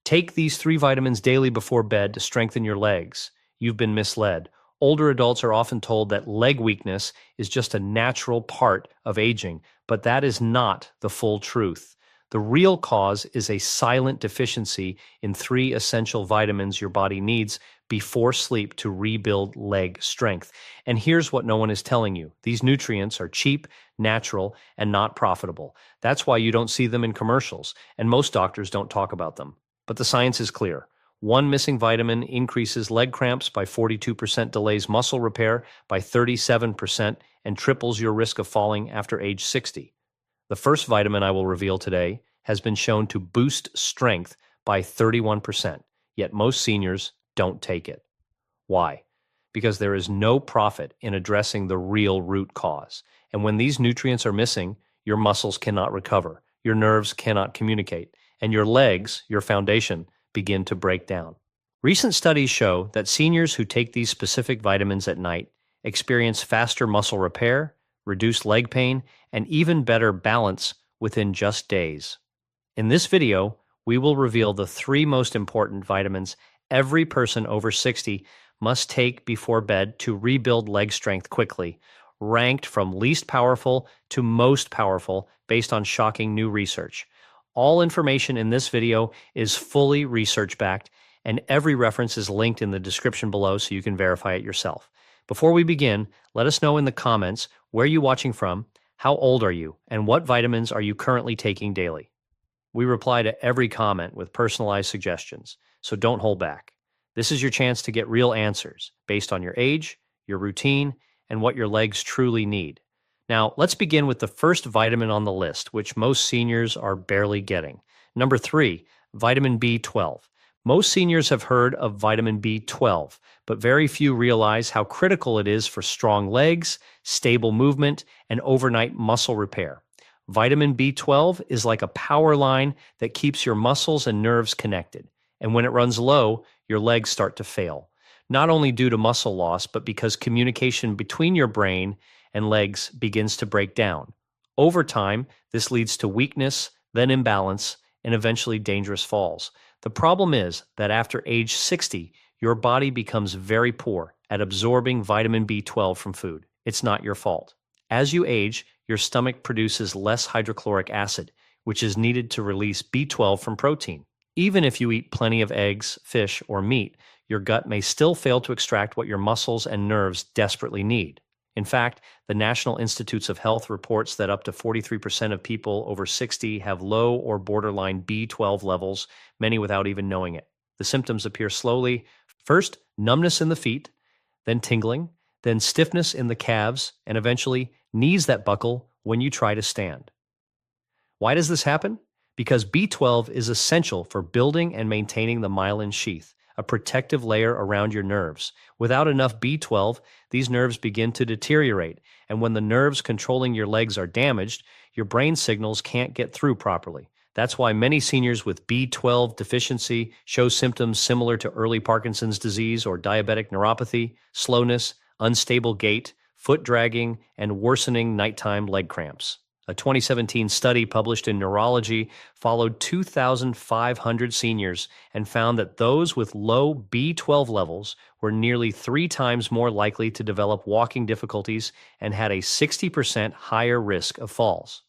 Take these three vitamins daily before bed to strengthen your legs. You've been misled. Older adults are often told that leg weakness is just a natural part of aging, but that is not the full truth. The real cause is a silent deficiency in three essential vitamins your body needs before sleep to rebuild leg strength. And here's what no one is telling you: these nutrients are cheap, natural, and not profitable. That's why you don't see them in commercials, and most doctors don't talk about them. But the science is clear. One missing vitamin increases leg cramps by 42%, delays muscle repair by 37%, and triples your risk of falling after age 60. The first vitamin I will reveal today has been shown to boost strength by 31%, yet most seniors don't take it. Why? Because there is no profit in addressing the real root cause. And when these nutrients are missing, your muscles cannot recover, your nerves cannot communicate, and your legs, your foundation, begin to break down. Recent studies show that seniors who take these specific vitamins at night experience faster muscle repair, reduced leg pain, and even better balance within just days. In this video, we will reveal the three most important vitamins every person over 60 must take before bed to rebuild leg strength quickly, ranked from least powerful to most powerful based on shocking new research. All information in this video is fully research-backed, and every reference is linked in the description below so you can verify it yourself. Before we begin, let us know in the comments where you're watching from, how old are you, and what vitamins are you currently taking daily. We reply to every comment with personalized suggestions, so don't hold back. This is your chance to get real answers based on your age, your routine, and what your legs truly need. Now, let's begin with the first vitamin on the list, which most seniors are barely getting. Number 3, vitamin B12. Most seniors have heard of vitamin B12, but very few realize how critical it is for strong legs, stable movement, and overnight muscle repair. Vitamin B12 is like a power line that keeps your muscles and nerves connected, and when it runs low, your legs start to fail. Not only due to muscle loss, but because communication between your brain and legs begins to break down. Over time, this leads to weakness, then imbalance, and eventually dangerous falls. The problem is that after age 60, your body becomes very poor at absorbing vitamin B12 from food. It's not your fault. As you age, your stomach produces less hydrochloric acid, which is needed to release B12 from protein. Even if you eat plenty of eggs, fish, or meat, your gut may still fail to extract what your muscles and nerves desperately need. In fact, the National Institutes of Health reports that up to 43% of people over 60 have low or borderline B12 levels, many without even knowing it. The symptoms appear slowly. First, numbness in the feet, then tingling, then stiffness in the calves, and eventually knees that buckle when you try to stand. Why does this happen? Because B12 is essential for building and maintaining the myelin sheath, a protective layer around your nerves. Without enough B12, these nerves begin to deteriorate, and when the nerves controlling your legs are damaged, your brain signals can't get through properly. That's why many seniors with B12 deficiency show symptoms similar to early Parkinson's disease or diabetic neuropathy, slowness, unstable gait, foot dragging, and worsening nighttime leg cramps. A 2017 study published in Neurology followed 2,500 seniors and found that those with low B12 levels were nearly 3 times more likely to develop walking difficulties and had a 60% higher risk of falls.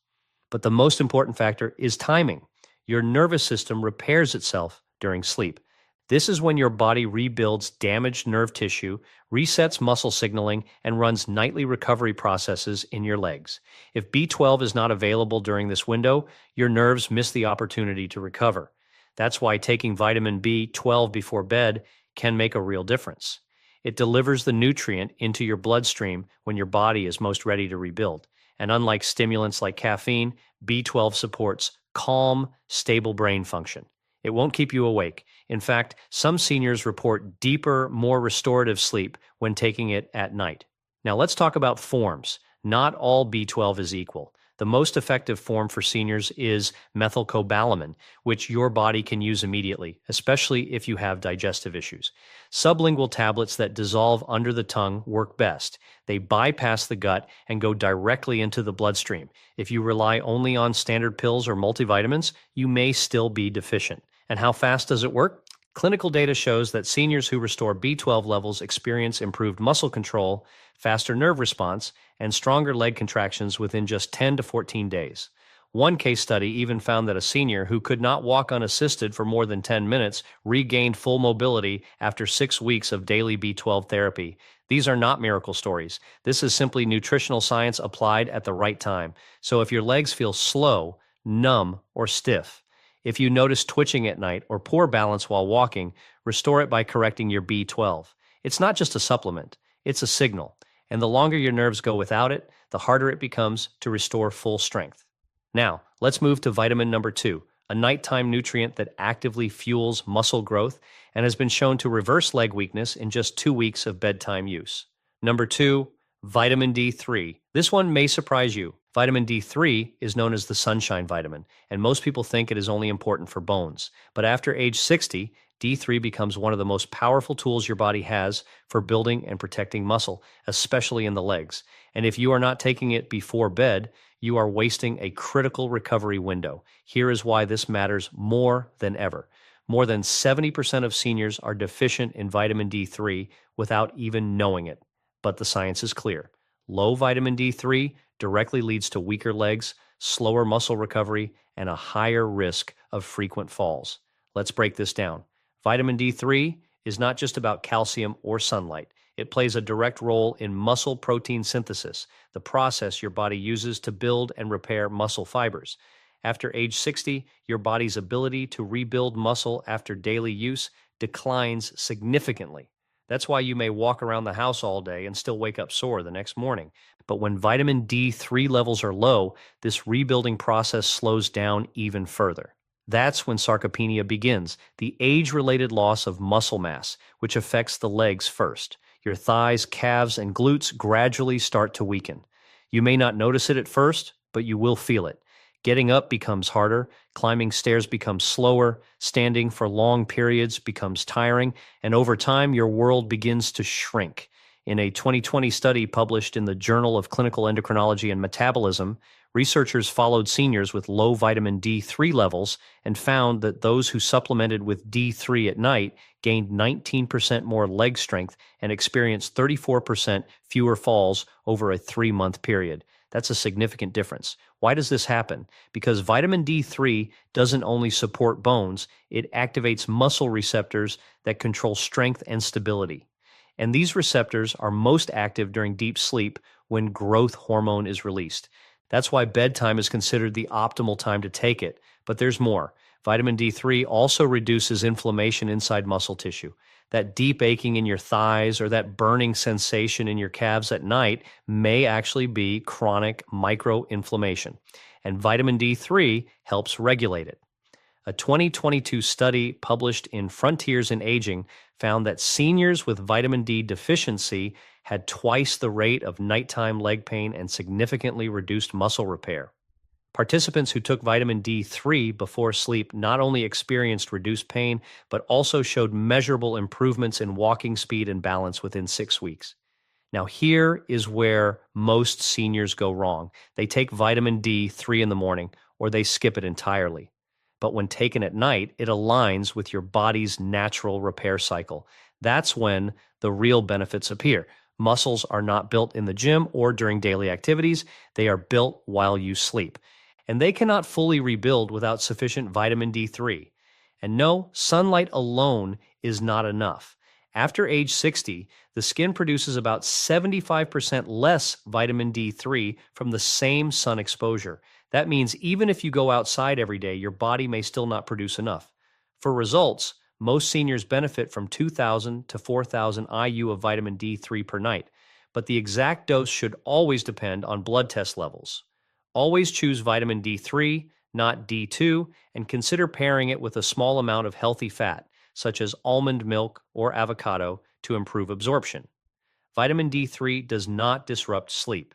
But the most important factor is timing. Your nervous system repairs itself during sleep. This is when your body rebuilds damaged nerve tissue, resets muscle signaling, and runs nightly recovery processes in your legs. If B12 is not available during this window, your nerves miss the opportunity to recover. That's why taking vitamin B12 before bed can make a real difference. It delivers the nutrient into your bloodstream when your body is most ready to rebuild. And unlike stimulants like caffeine, B12 supports calm, stable brain function. It won't keep you awake. In fact, some seniors report deeper, more restorative sleep when taking it at night. Now let's talk about forms. Not all B12 is equal. The most effective form for seniors is methylcobalamin, which your body can use immediately, especially if you have digestive issues. Sublingual tablets that dissolve under the tongue work best. They bypass the gut and go directly into the bloodstream. If you rely only on standard pills or multivitamins, you may still be deficient. And how fast does it work? Clinical data shows that seniors who restore B12 levels experience improved muscle control, faster nerve response, and stronger leg contractions within just 10 to 14 days. One case study even found that a senior who could not walk unassisted for more than 10 minutes regained full mobility after 6 weeks of daily B12 therapy. These are not miracle stories. This is simply nutritional science applied at the right time. So if your legs feel slow, numb, or stiff, if you notice twitching at night or poor balance while walking, restore it by correcting your B12. It's not just a supplement, it's a signal. And the longer your nerves go without it, the harder it becomes to restore full strength. Now, let's move to vitamin number 2, a nighttime nutrient that actively fuels muscle growth and has been shown to reverse leg weakness in just 2 weeks of bedtime use. Number 2, vitamin D3. This one may surprise you. Vitamin D3 is known as the sunshine vitamin, and most people think it is only important for bones. But after age 60, D3 becomes one of the most powerful tools your body has for building and protecting muscle, especially in the legs. And if you are not taking it before bed, you are wasting a critical recovery window. Here is why this matters more than ever. More than 70% of seniors are deficient in vitamin D3 without even knowing it. But the science is clear. Low vitamin D3 directly leads to weaker legs, slower muscle recovery, and a higher risk of frequent falls. Let's break this down. Vitamin D3 is not just about calcium or sunlight. It plays a direct role in muscle protein synthesis, the process your body uses to build and repair muscle fibers. After age 60, your body's ability to rebuild muscle after daily use declines significantly. That's why you may walk around the house all day and still wake up sore the next morning. But when vitamin D3 levels are low, this rebuilding process slows down even further. That's when sarcopenia begins, the age-related loss of muscle mass, which affects the legs first. Your thighs, calves, and glutes gradually start to weaken. You may not notice it at first, but you will feel it. Getting up becomes harder, climbing stairs becomes slower, standing for long periods becomes tiring, and over time, your world begins to shrink. In a 2020 study published in the Journal of Clinical Endocrinology and Metabolism, researchers followed seniors with low vitamin D3 levels and found that those who supplemented with D3 at night gained 19% more leg strength and experienced 34% fewer falls over a 3-month period. That's a significant difference. Why does this happen? Because vitamin D3 doesn't only support bones, it activates muscle receptors that control strength and stability. And these receptors are most active during deep sleep when growth hormone is released. That's why bedtime is considered the optimal time to take it. But there's more. Vitamin D3 also reduces inflammation inside muscle tissue. That deep aching in your thighs or that burning sensation in your calves at night may actually be chronic microinflammation. And vitamin D3 helps regulate it. A 2022 study published in Frontiers in Aging found that seniors with vitamin D deficiency had twice the rate of nighttime leg pain and significantly reduced muscle repair. Participants who took vitamin D3 before sleep not only experienced reduced pain, but also showed measurable improvements in walking speed and balance within 6 weeks. Now, here is where most seniors go wrong. They take vitamin D3 in the morning, or they skip it entirely. But when taken at night, it aligns with your body's natural repair cycle. That's when the real benefits appear. Muscles are not built in the gym or during daily activities. They are built while you sleep. And they cannot fully rebuild without sufficient vitamin D3. And no, sunlight alone is not enough. After age 60, the skin produces about 75% less vitamin D3 from the same sun exposure. That means even if you go outside every day, your body may still not produce enough. For results, most seniors benefit from 2,000 to 4,000 IU of vitamin D3 per night, but the exact dose should always depend on blood test levels. Always choose vitamin D3, not D2, and consider pairing it with a small amount of healthy fat, such as almond milk or avocado, to improve absorption. Vitamin D3 does not disrupt sleep.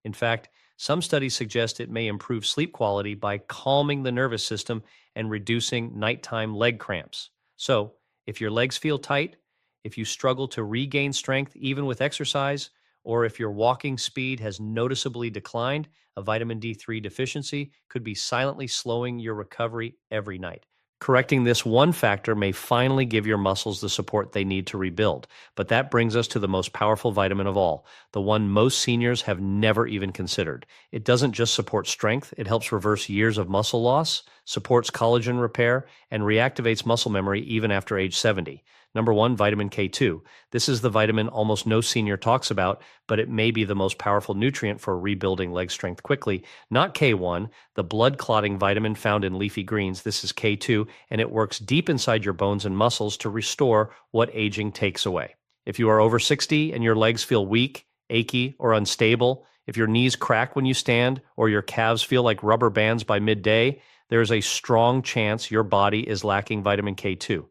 In fact, some studies suggest it may improve sleep quality by calming the nervous system and reducing nighttime leg cramps. So, if your legs feel tight, if you struggle to regain strength even with exercise, or if your walking speed has noticeably declined, a vitamin D3 deficiency could be silently slowing your recovery every night. Correcting this one factor may finally give your muscles the support they need to rebuild. But that brings us to the most powerful vitamin of all, the one most seniors have never even considered. It doesn't just support strength, it helps reverse years of muscle loss, supports collagen repair, and reactivates muscle memory even after age 70. Number one, vitamin K2. This is the vitamin almost no senior talks about, but it may be the most powerful nutrient for rebuilding leg strength quickly. Not K1, the blood clotting vitamin found in leafy greens. This is K2, and it works deep inside your bones and muscles to restore what aging takes away. If you are over 60 and your legs feel weak, achy, or unstable, if your knees crack when you stand, or your calves feel like rubber bands by midday, there is a strong chance your body is lacking vitamin K2.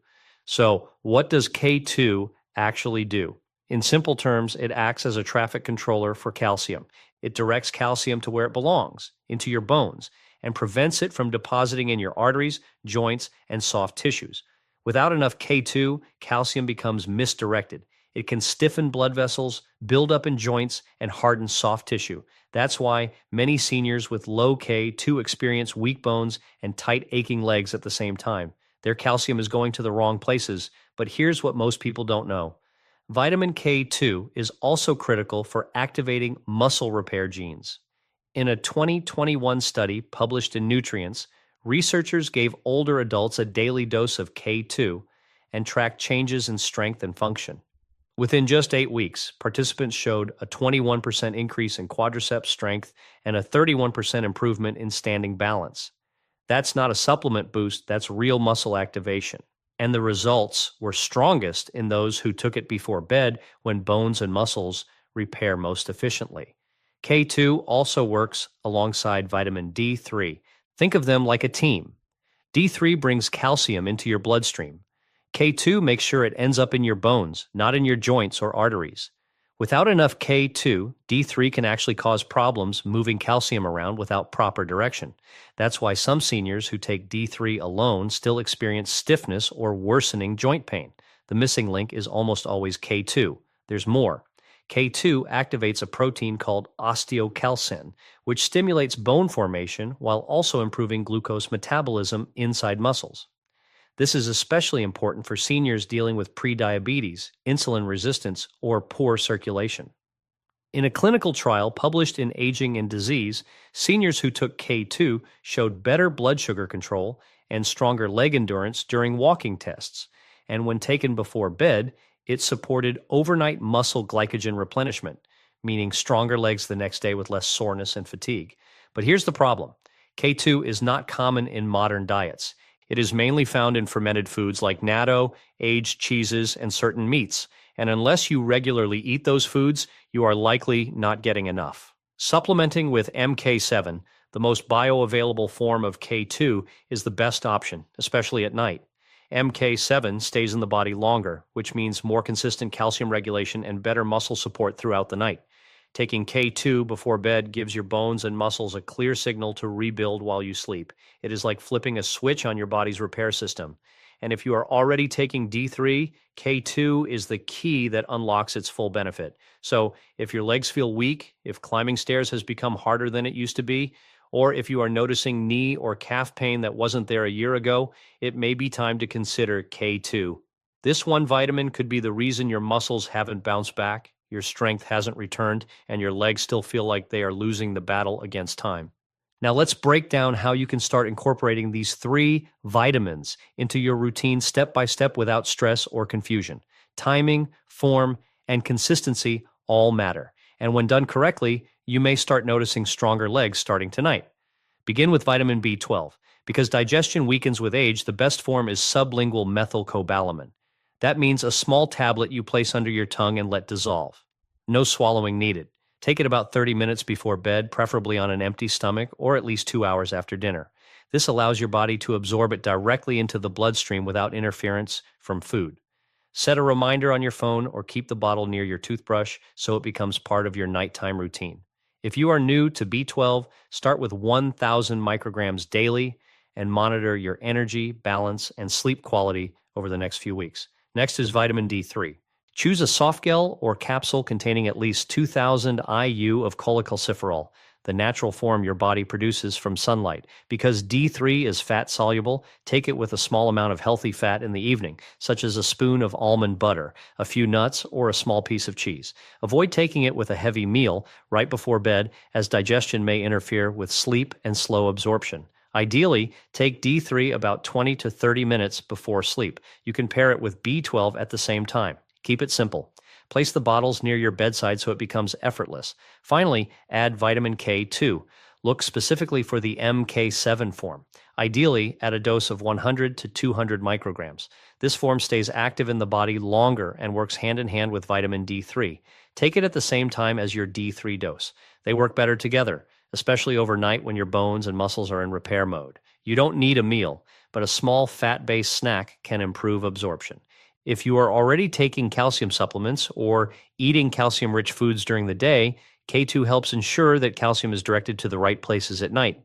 So, what does K2 actually do? In simple terms, it acts as a traffic controller for calcium. It directs calcium to where it belongs, into your bones, and prevents it from depositing in your arteries, joints, and soft tissues. Without enough K2, calcium becomes misdirected. It can stiffen blood vessels, build up in joints, and harden soft tissue. That's why many seniors with low K2 experience weak bones and tight, aching legs at the same time. Their calcium is going to the wrong places, but here's what most people don't know. Vitamin K2 is also critical for activating muscle repair genes. In a 2021 study published in Nutrients, researchers gave older adults a daily dose of K2 and tracked changes in strength and function. Within just 8 weeks, participants showed a 21% increase in quadriceps strength and a 31% improvement in standing balance. That's not a supplement boost, that's real muscle activation. And the results were strongest in those who took it before bed when bones and muscles repair most efficiently. K2 also works alongside vitamin D3. Think of them like a team. D3 brings calcium into your bloodstream. K2 makes sure it ends up in your bones, not in your joints or arteries. Without enough K2, D3 can actually cause problems moving calcium around without proper direction. That's why some seniors who take D3 alone still experience stiffness or worsening joint pain. The missing link is almost always K2. There's more. K2 activates a protein called osteocalcin, which stimulates bone formation while also improving glucose metabolism inside muscles. This is especially important for seniors dealing with prediabetes, insulin resistance, or poor circulation. In a clinical trial published in Aging and Disease, seniors who took K2 showed better blood sugar control and stronger leg endurance during walking tests. And when taken before bed, it supported overnight muscle glycogen replenishment, meaning stronger legs the next day with less soreness and fatigue. But here's the problem. K2 is not common in modern diets. It is mainly found in fermented foods like natto, aged cheeses, and certain meats. And unless you regularly eat those foods, you are likely not getting enough. Supplementing with MK7, the most bioavailable form of K2, is the best option, especially at night. MK7 stays in the body longer, which means more consistent calcium regulation and better muscle support throughout the night. Taking K2 before bed gives your bones and muscles a clear signal to rebuild while you sleep. It is like flipping a switch on your body's repair system. And if you are already taking D3, K2 is the key that unlocks its full benefit. So if your legs feel weak, if climbing stairs has become harder than it used to be, or if you are noticing knee or calf pain that wasn't there a year ago, it may be time to consider K2. This one vitamin could be the reason your muscles haven't bounced back, your strength hasn't returned, and your legs still feel like they are losing the battle against time. Now let's break down how you can start incorporating these 3 vitamins into your routine step by step without stress or confusion. Timing, form, and consistency all matter. And when done correctly, you may start noticing stronger legs starting tonight. Begin with vitamin B12. Because digestion weakens with age, the best form is sublingual methylcobalamin. That means a small tablet you place under your tongue and let dissolve. No swallowing needed. Take it about 30 minutes before bed, preferably on an empty stomach, or at least 2 hours after dinner. This allows your body to absorb it directly into the bloodstream without interference from food. Set a reminder on your phone or keep the bottle near your toothbrush so it becomes part of your nighttime routine. If you are new to B12, start with 1,000 micrograms daily and monitor your energy, balance, and sleep quality over the next few weeks. Next is vitamin D3. Choose a soft gel or capsule containing at least 2,000 IU of cholecalciferol. the natural form your body produces from sunlight. Because D3 is fat soluble, take it with a small amount of healthy fat in the evening, such as a spoon of almond butter, a few nuts, or a small piece of cheese. Avoid taking it with a heavy meal right before bed, as digestion may interfere with sleep and slow absorption. Ideally, take D3 about 20 to 30 minutes before sleep. You can pair it with B12 at the same time. Keep it simple. Place the bottles near your bedside so it becomes effortless. Finally, add vitamin K2. Look specifically for the MK7 form, ideally at a dose of 100 to 200 micrograms. This form stays active in the body longer and works hand in hand with vitamin D3. Take it at the same time as your D3 dose. They work better together, especially overnight when your bones and muscles are in repair mode. You don't need a meal, but a small fat-based snack can improve absorption. If you are already taking calcium supplements or eating calcium-rich foods during the day, K2 helps ensure that calcium is directed to the right places at night.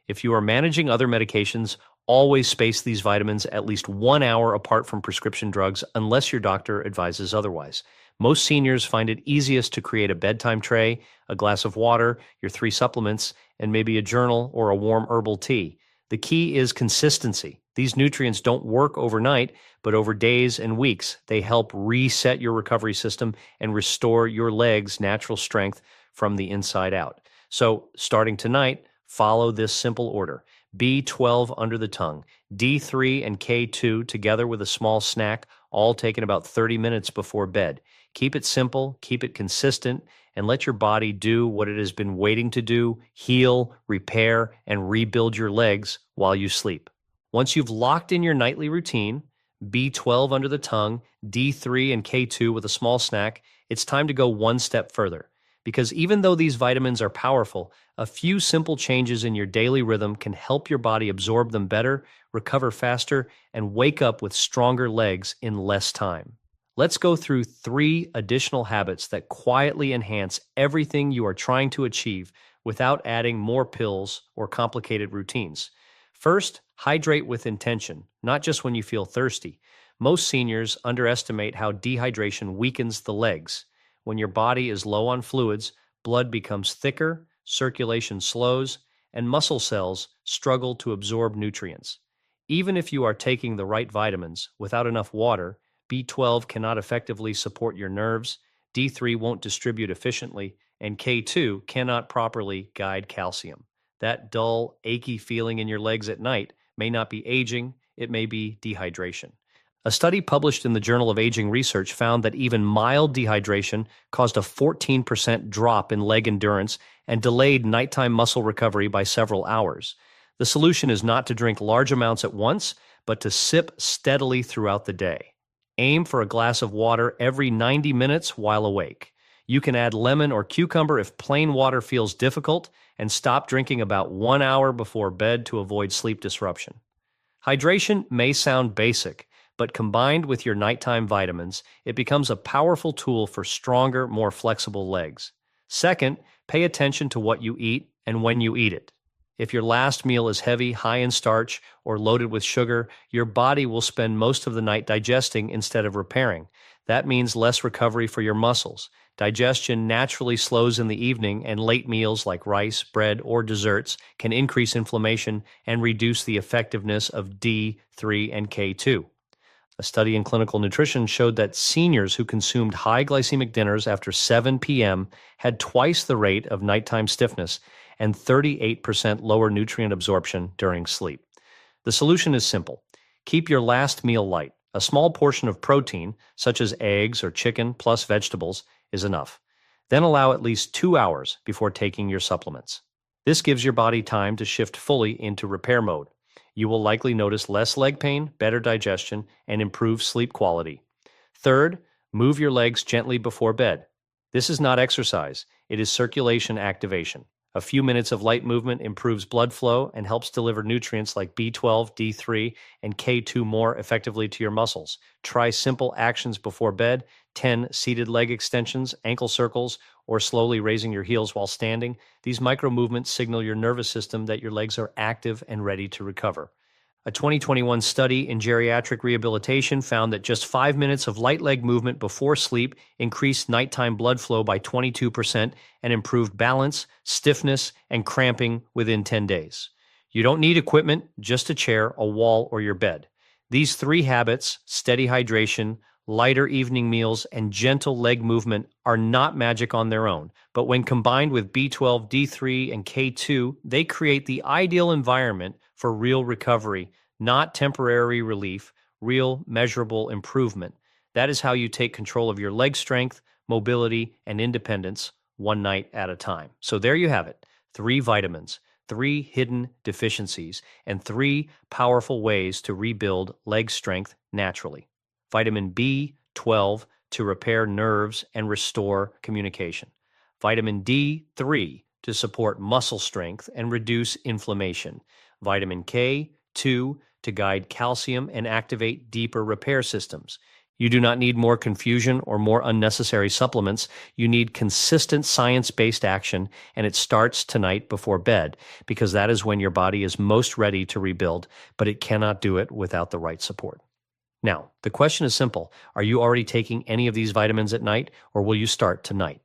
If you are managing other medications, always space these vitamins at least 1 hour apart from prescription drugs unless your doctor advises otherwise. Most seniors find it easiest to create a bedtime tray, a glass of water, your 3 supplements, and maybe a journal or a warm herbal tea. The key is consistency. These nutrients don't work overnight, but over days and weeks, they help reset your recovery system and restore your legs' natural strength from the inside out. So, starting tonight, follow this simple order. B12 under the tongue, D3 and K2 together with a small snack, all taken about 30 minutes before bed. Keep it simple, keep it consistent, and let your body do what it has been waiting to do: heal, repair, and rebuild your legs while you sleep. Once you've locked in your nightly routine, B12 under the tongue, D3 and K2 with a small snack, it's time to go one step further. Because even though these vitamins are powerful, a few simple changes in your daily rhythm can help your body absorb them better, recover faster, and wake up with stronger legs in less time. Let's go through 3 additional habits that quietly enhance everything you are trying to achieve without adding more pills or complicated routines. First, hydrate with intention, not just when you feel thirsty. Most seniors underestimate how dehydration weakens the legs. When your body is low on fluids, blood becomes thicker, circulation slows, and muscle cells struggle to absorb nutrients. Even if you are taking the right vitamins, without enough water, B12 cannot effectively support your nerves, D3 won't distribute efficiently, and K2 cannot properly guide calcium. That dull, achy feeling in your legs at night may not be aging, it may be dehydration. A study published in the Journal of Aging Research found that even mild dehydration caused a 14% drop in leg endurance and delayed nighttime muscle recovery by several hours. The solution is not to drink large amounts at once, but to sip steadily throughout the day. Aim for a glass of water every 90 minutes while awake. You can add lemon or cucumber if plain water feels difficult, and stop drinking about 1 hour before bed to avoid sleep disruption. Hydration may sound basic, but combined with your nighttime vitamins, it becomes a powerful tool for stronger, more flexible legs. Second, pay attention to what you eat and when you eat it. If your last meal is heavy, high in starch, or loaded with sugar, your body will spend most of the night digesting instead of repairing. That means less recovery for your muscles. Digestion naturally slows in the evening, and late meals like rice, bread, or desserts can increase inflammation and reduce the effectiveness of D3 and K2. A study in clinical nutrition showed that seniors who consumed high glycemic dinners after 7 p.m. had twice the rate of nighttime stiffness and 38% lower nutrient absorption during sleep. The solution is simple. Keep your last meal light. A small portion of protein, such as eggs or chicken plus vegetables, is enough. Then allow at least 2 hours before taking your supplements. This gives your body time to shift fully into repair mode. You will likely notice less leg pain, better digestion, and improved sleep quality. Third, move your legs gently before bed. This is not exercise, it is circulation activation. A few minutes of light movement improves blood flow and helps deliver nutrients like B12, D3, and K2 more effectively to your muscles. Try simple actions before bed: 10 seated leg extensions, ankle circles, or slowly raising your heels while standing. These micro movements signal your nervous system that your legs are active and ready to recover. A 2021 study in geriatric rehabilitation found that just 5 minutes of light leg movement before sleep increased nighttime blood flow by 22% and improved balance, stiffness, and cramping within 10 days. You don't need equipment, just a chair, a wall, or your bed. These three habits, steady hydration, lighter evening meals, and gentle leg movement, are not magic on their own, but when combined with B12, D3, and K2, they create the ideal environment for real recovery, not temporary relief, real measurable improvement. That is how you take control of your leg strength, mobility, and independence one night at a time. So there you have it, 3 vitamins, 3 hidden deficiencies, and 3 powerful ways to rebuild leg strength naturally. Vitamin B12 to repair nerves and restore communication. Vitamin D3 to support muscle strength and reduce inflammation. Vitamin K2 to guide calcium and activate deeper repair systems. You do not need more confusion or more unnecessary supplements. You need consistent science-based action, and it starts tonight before bed, because that is when your body is most ready to rebuild, but it cannot do it without the right support. Now, the question is simple. Are you already taking any of these vitamins at night, or will you start tonight?